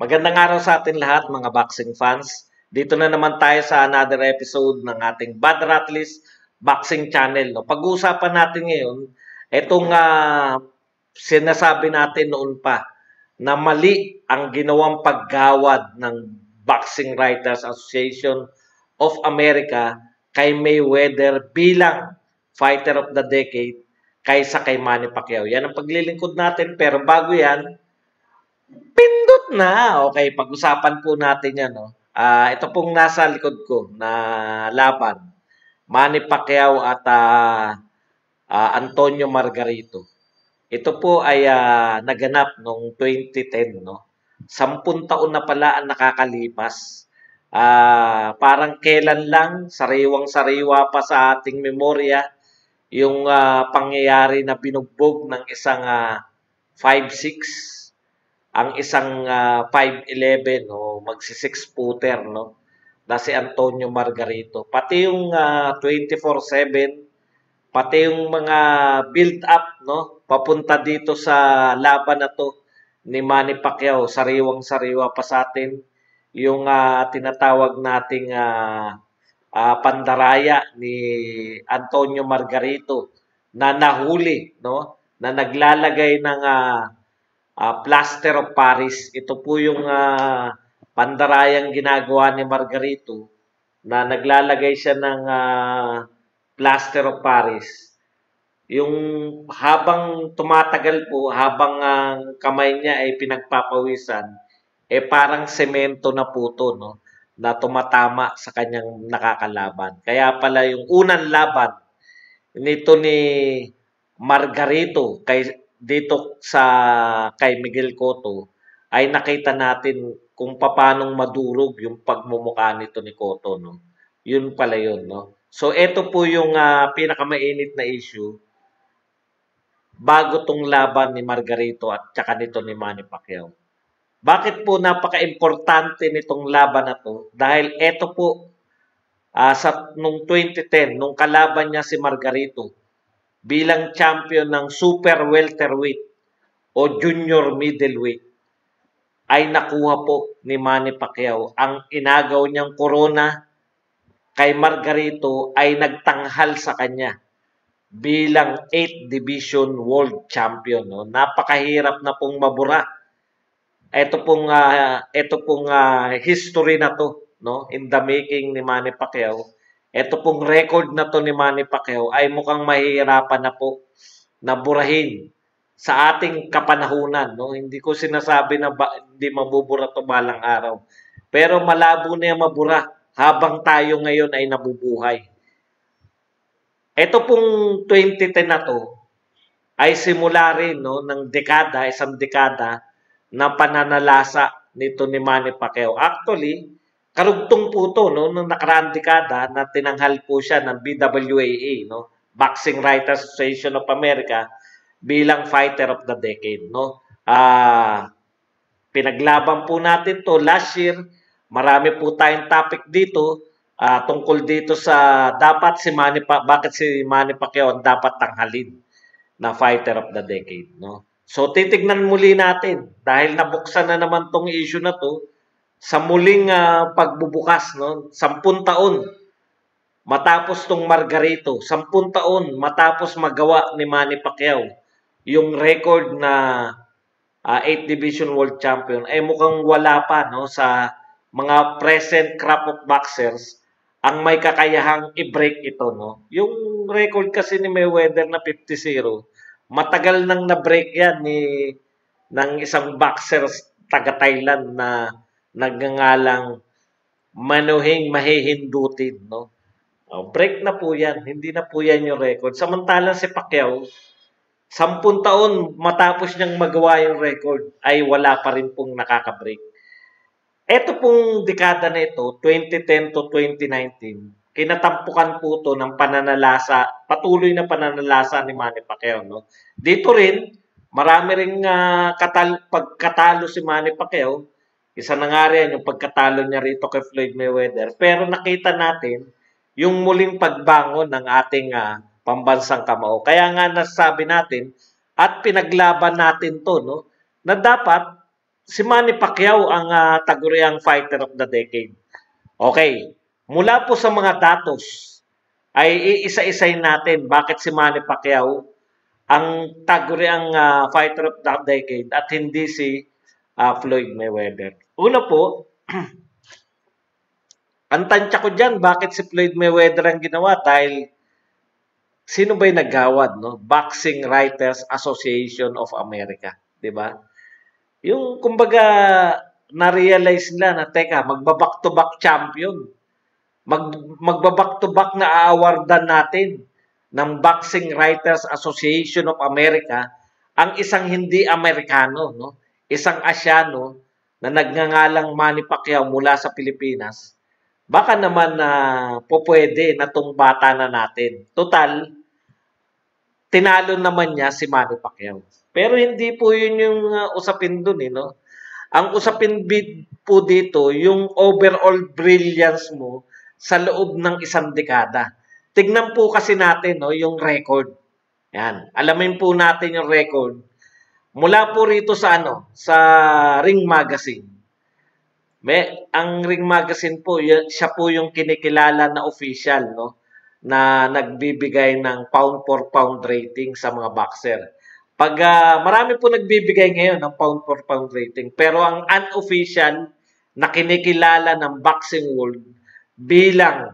Magandang araw sa atin lahat mga boxing fans. Dito na naman tayo sa another episode ng ating Bad Ratlist Boxing Channel. No? Pag-uusapan natin ngayon, itong sinasabi natin noon pa na mali ang ginawang paggawad ng Boxing Writers Association of America kay Mayweather bilang Fighter of the Decade kaysa kay Manny Pacquiao. Yan ang paglilingkod natin, pero bago yan, pindot na. Okay, pag-usapan po natin yan. No? Ito pong nasa likod ko na laban. Manny Pacquiao at Antonio Margarito. Ito po ay naganap noong 2010. No? 10 taon na pala ang nakakalipas. Parang kailan lang, sariwang-sariwa pa sa ating memorya yung pangyayari na binugbog ng isang 5'6", ang isang 5'11", no, magsi-6-footer, no, na si Antonio Margarito. Pati yung 24/7, pati yung mga build-up, no, papunta dito sa laban na to ni Manny Pacquiao, sariwang-sariwa pa sa atin yung tinatawag nating pandaraya ni Antonio Margarito na nahuli, no, na naglalagay ng Plaster of Paris. Ito po yung pandarayang ginagawa ni Margarito na naglalagay siya ng Plaster of Paris. Yung habang tumatagal po, habang ang kamay niya ay pinagpapawisan, parang semento na po to, no? Na tumatama sa kanyang nakakalaban. Kaya pala yung unang laban nito ni Margarito dito sa kay Miguel Cotto ay nakita natin kung paano madurog yung pagmumukha nito ni Cotto, no. Yun pala yun, no. So ito po yung pinakamainit na issue bago tong laban ni Margarito at saka nito ni Manny Pacquiao. Bakit po napaka-importante nitong laban na to? Dahil ito po nung 2010, nung kalaban niya si Margarito bilang champion ng super welterweight o junior middleweight, ay nakuha po ni Manny Pacquiao. Ang inagaw niyang corona kay Margarito ay nagtanghal sa kanya bilang 8th Division World Champion. No? Napakahirap na pong mabura. Ito pong history na to, no, in the making ni Manny Pacquiao. Ito pong record na to ni Manny Pacquiao ay mukhang mahihirapan na po na burahin sa ating kapanahunan, no. Hindi ko sinasabi na hindi mabubura to balang araw. Pero malabo na yung mabura habang tayo ngayon ay nabubuhay. Ito pong 2010 na to ay simula rin, no, ng isang dekada na pananalasa nito ni Manny Pacquiao. Actually, karugtong po ito, no, nung nakaraang dekada na tinanghal po siya ng BWAA, no, Boxing Writers Association of America, bilang Fighter of the Decade. No. Pinaglaban po natin to last year. Marami po tayong topic dito tungkol dito sa bakit si Manny Pacquiao dapat tanghalin na Fighter of the Decade. No. So, titignan muli natin dahil nabuksan na naman tong issue na to sa muling pagbubukas. No? 10 taon matapos tong Margarito, 10 taon matapos magawa ni Manny Pacquiao yung record na 8th Division World Champion, ay mukhang wala pa, no, sa mga present crop of boxers ang may kakayahang i-break ito. No? Yung record kasi ni Mayweather na 50-0, matagal nang na-break yan ng isang boxer taga-Thailand na nagngangalang Manuhing Mahihindutin. No? Break na po yan. Hindi na po yan yung record. Samantalang si Pacquiao, 10 taon matapos niyang magawa yung record, ay wala pa rin pong nakaka-break. Ito pong dekada na ito, 2010 to 2019, kinatampukan po ito ng pananalasa, patuloy na pananalasa ni Manny Pacquiao. No? Dito rin, marami ring pagkatalo si Manny Pacquiao. Isa na nga rin yung pagkatalo niya rito kay Floyd Mayweather. Pero nakita natin yung muling pagbangon ng ating pambansang kamao. Kaya nga nasabi natin at pinaglaban natin to, no, na dapat si Manny Pacquiao ang taguriang fighter of the decade. Okay, mula po sa mga datos, ay iisa-isayin natin bakit si Manny Pacquiao ang taguriang fighter of the decade at hindi si Floyd Mayweather. Una po, ang tansya ko dyan, bakit si Floyd Mayweather ang ginawa? Dahil sino ba'y naggawad, no? Boxing Writers Association of America, 'di ba? Yung kumbaga na-realize nila na teka, magba-back-to-back champion. Magba-back-to-back na aawardan natin ng Boxing Writers Association of America ang isang hindi Amerikano, no? Isang Asyano na nagngangalang Manny Pacquiao mula sa Pilipinas. Baka naman na pupwede na tong bata na natin. Total, tinalo naman niya si Manny Pacquiao. Pero hindi po yun yung usapin dun, no? Ang usapin po dito, yung overall brilliance mo sa loob ng isang dekada. Tignan po kasi natin, no, yung record. Yan. Alamin po natin yung record. Mula po rito sa sa Ring Magazine. Ang Ring Magazine po, siya po yung kinikilala na official, no, na nagbibigay ng pound for pound rating sa mga boxer. Pag marami po nagbibigay ngayon ng pound for pound rating, pero ang unofficial na kinikilala ng boxing world bilang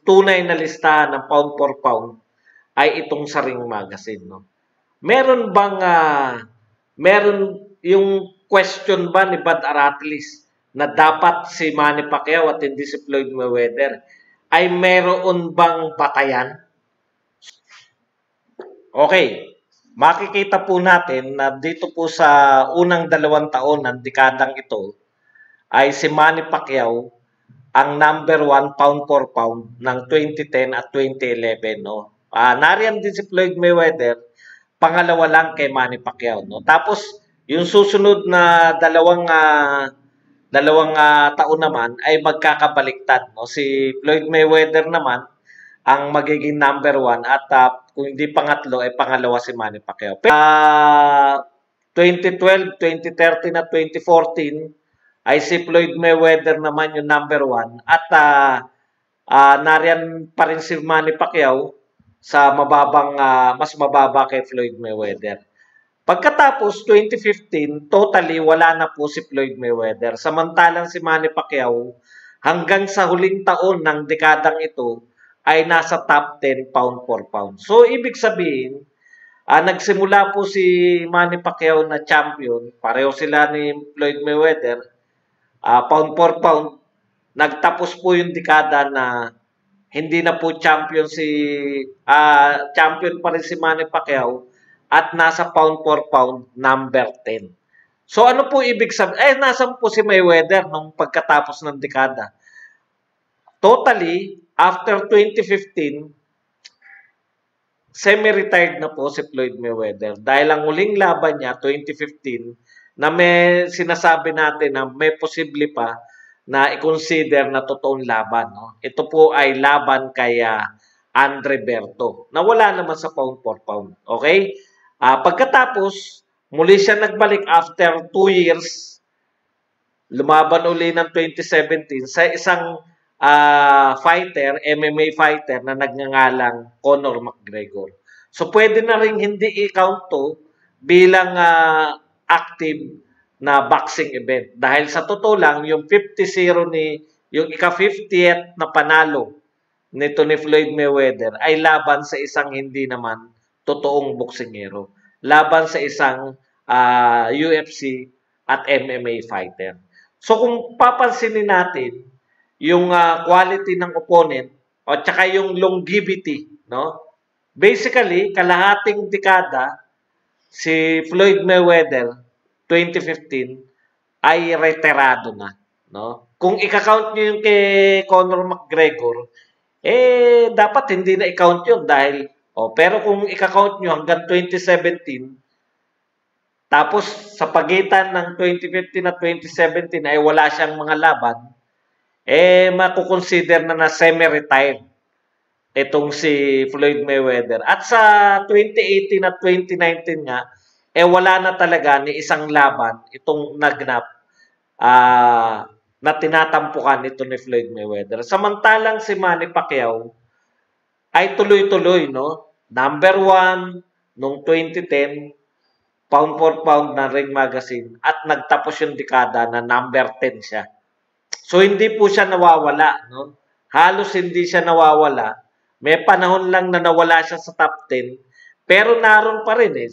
tunay na listahan ng pound for pound ay itong sa Ring Magazine, no. Meron yung question ba ni Bud Aratlis na dapat si Manny Pacquiao at hindi si Floyd Mayweather? Ay meron bang batayan? Okay, makikita po natin na dito po sa unang 2 taon ng dekadang ito ay si Manny Pacquiao ang number 1 pound for pound ng 2010 at 2011, no. Nariyan din si Floyd Mayweather, pangalawa lang kay Manny Pacquiao, no. Tapos yung susunod na dalawang taon naman ay magkakabaliktad, no. Si Floyd Mayweather naman ang magiging number 1 at kung hindi pangatlo ay pangalawa si Manny Pacquiao. 2012, 2013 at 2014 ay si Floyd Mayweather naman yung number 1 at nariyan pa rin si Manny Pacquiao sa mas mababa kay Floyd Mayweather. Pagkatapos 2015, totally wala na po si Floyd Mayweather. Samantalang si Manny Pacquiao hanggang sa huling taon ng dekadang ito ay nasa top 10 pound for pound. So ibig sabihin, nagsimula po si Manny Pacquiao na champion, pareho sila ni Floyd Mayweather, pound for pound. Nagtapos po yung dekada na hindi na po champion pa rin si Manny Pacquiao at nasa pound for pound number 10. So ano po ibig sabihin? Nasan po si Mayweather nung pagkatapos ng dekada? Totally, after 2015, semi-retired na po si Floyd Mayweather. Dahil ang huling laban niya, 2015, na may sinasabi natin na may posible pa na i-consider na totoong laban, no? Ito po ay laban kay Andre Berto, na wala naman sa pound for pound. Okay? Pagkatapos, muli siya nagbalik after 2 years, lumaban uli ng 2017 sa isang MMA fighter na nagngangalang Conor McGregor. So, pwede na rin hindi i-count to bilang active na boxing event. Dahil sa totoo lang, yung 50-0 yung ika-50th na panalo nito ni Floyd Mayweather ay laban sa isang hindi naman totoong boksingero. Laban sa isang UFC at MMA fighter. So kung papansinin natin yung quality ng opponent o tsaka yung longevity, no? Basically, kalahating dekada si Floyd Mayweather 2015 ay retirado na, no? Kung i-count niyo yung kay Conor McGregor, dapat hindi na i-count yun dahil pero kung i-count niyo hanggang 2017, tapos sa pagitan ng 2015 at 2017 ay wala siyang mga laban, makukonsider na semi-retired. itong si Floyd Mayweather. At sa 2018 at 2019 nga, wala na talaga ni isang laban itong nagnap na tinatampukan ito ni Floyd Mayweather. Samantalang si Manny Pacquiao ay tuloy-tuloy, no? Number 1 noong 2010, pound for pound na Ring Magazine, at nagtapos yung dekada na number 10 siya. So hindi po siya nawawala, no? Halos hindi siya nawawala. May panahon lang na nawala siya sa top 10, pero naroon pa rin eh.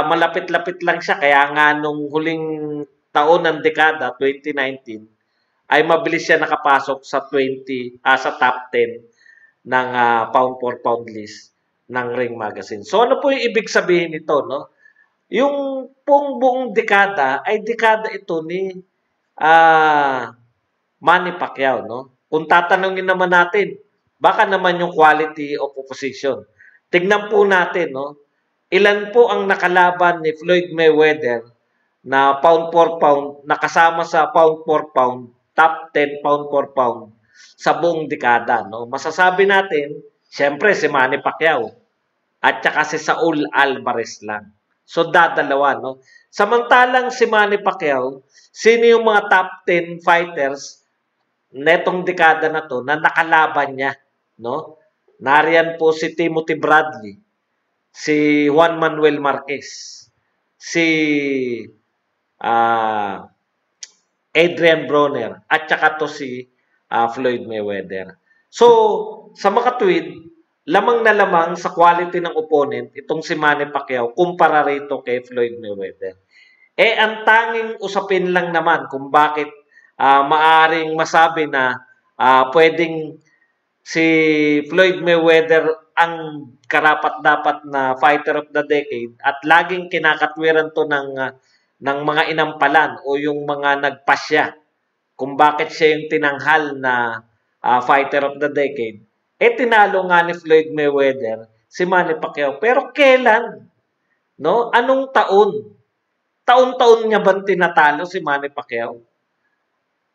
Malapit-lapit lang siya, kaya nga nung huling taon ng dekada, 2019, ay mabilis siya nakapasok sa sa top 10 ng pound for pound list ng Ring Magazine. So ano po yung ibig sabihin nito, no? Yung pong buong dekada ay dekada ito ni Manny Pacquiao, no? Kung tatanungin naman natin, baka naman yung quality of opposition. Tignan po natin, no? Ilan po ang nakalaban ni Floyd Mayweather na pound for pound, nakasama sa pound for pound, top 10 pound for pound sa buong dekada, no? Masasabi natin, siyempre si Manny Pacquiao at saka si Saul Alvarez lang. So dadalawa, no? Samantalang si Manny Pacquiao, sino yung mga top 10 fighters netong dekada na to na nakalaban niya, no? Nariyan po si Timothy Bradley, si Juan Manuel Marquez, si Adrian Broner, at saka to si Floyd Mayweather. So, sa makatwid, lamang na lamang sa quality ng opponent itong si Manny Pacquiao kumpara rito kay Floyd Mayweather. Ang tanging usapin lang naman kung bakit maaring masabi na pwedeng si Floyd Mayweather ang karapat-dapat na fighter of the decade at laging kinakatwiran to ng mga inampalan o yung mga nagpasya kung bakit siya yung tinanghal na fighter of the decade. Tinalo nga ni Floyd Mayweather si Manny Pacquiao. Pero kailan? No? Anong taon? Taon-taon niya ba tinatalo si Manny Pacquiao?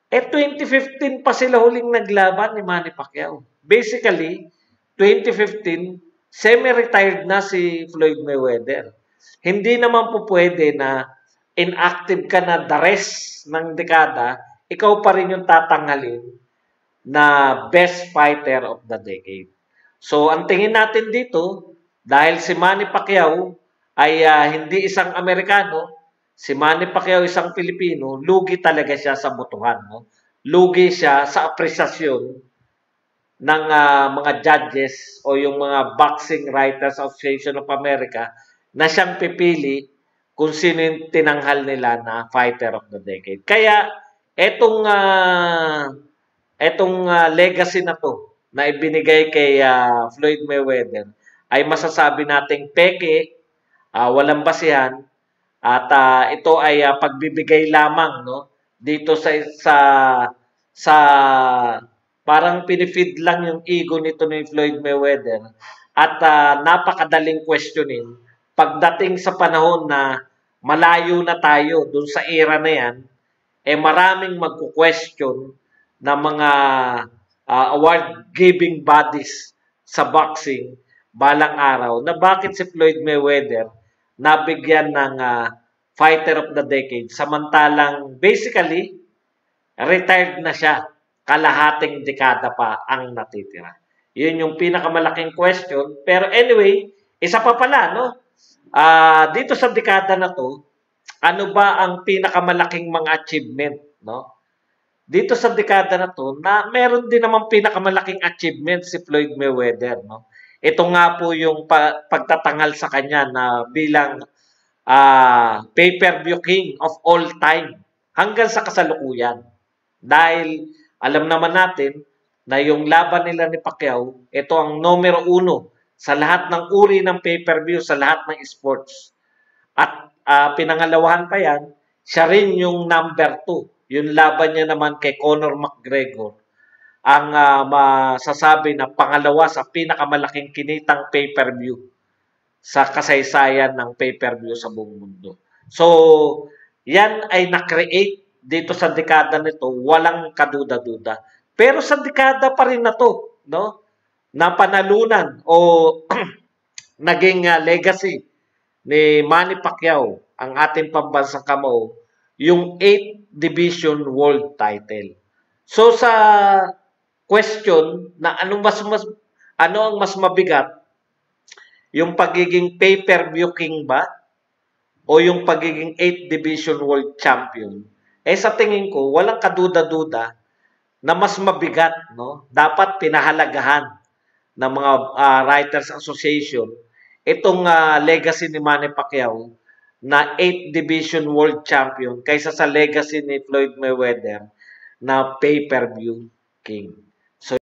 2015 pa sila huling naglaban ni Manny Pacquiao. Basically, 2015, semi-retired na si Floyd Mayweather. Hindi naman po pwede na inactive ka na the rest ng dekada, ikaw pa rin yung tatanghalin na best fighter of the decade. So, ang tingin natin dito, dahil si Manny Pacquiao ay hindi isang Amerikano, si Manny Pacquiao isang Pilipino, lugi talaga siya sa botohan. No? Lugi siya sa apresyasyon ng mga judges o yung mga Boxing Writers Association of America na siyang pipili kung sino yung tinanghal nila na fighter of the decade. Kaya, etong legacy na to na ibinigay kay Floyd Mayweather ay masasabi nating peke, walang basihan, at ito ay pagbibigay lamang, no, dito sa parang pinifeed lang yung ego nito ni Floyd Mayweather at napakadaling questionin pagdating sa panahon na malayo na tayo dun sa era na yan, maraming magku-question na mga award-giving bodies sa boxing balang araw na bakit si Floyd Mayweather nabigyan ng fighter of the decade samantalang basically retired na siya, kalahating dekada pa ang natitira. Yun yung pinakamalaking question. Pero anyway, isa pa pala, no? Dito sa dekada na to, ano ba ang pinakamalaking mga achievement, no? Dito sa dekada na to, na meron din naman pinakamalaking achievement si Floyd Mayweather, no? Ito nga po yung pagtatangal sa kanya na bilang pay-per-view king of all time hanggang sa kasalukuyan. Dahil alam naman natin na yung laban nila ni Pacquiao, ito ang numero 1 sa lahat ng uri ng pay-per-view, sa lahat ng sports. At pinangalawahan pa yan, siya rin yung number 2. Yung laban niya naman kay Conor McGregor, ang masasabi na pangalawa sa pinakamalaking kinitang pay-per-view sa kasaysayan ng pay-per-view sa buong mundo. So, yan ay na-create dito sa dekada nito, walang kaduda-duda. Pero sa dekada pa rin na to, no? napanalunan o naging legacy ni Manny Pacquiao, ang ating pambansang kamao, yung 8th Division World Title. So sa question na ano ang mas mabigat, yung pagiging pay-per-view king ba o yung pagiging 8th Division World Champion? Sa tingin ko, walang kaduda-duda na mas mabigat, no? Dapat pinahalagahan ng mga Writers Association itong legacy ni Manny Pacquiao na 8th Division World Champion kaysa sa legacy ni Floyd Mayweather na pay-per-view king.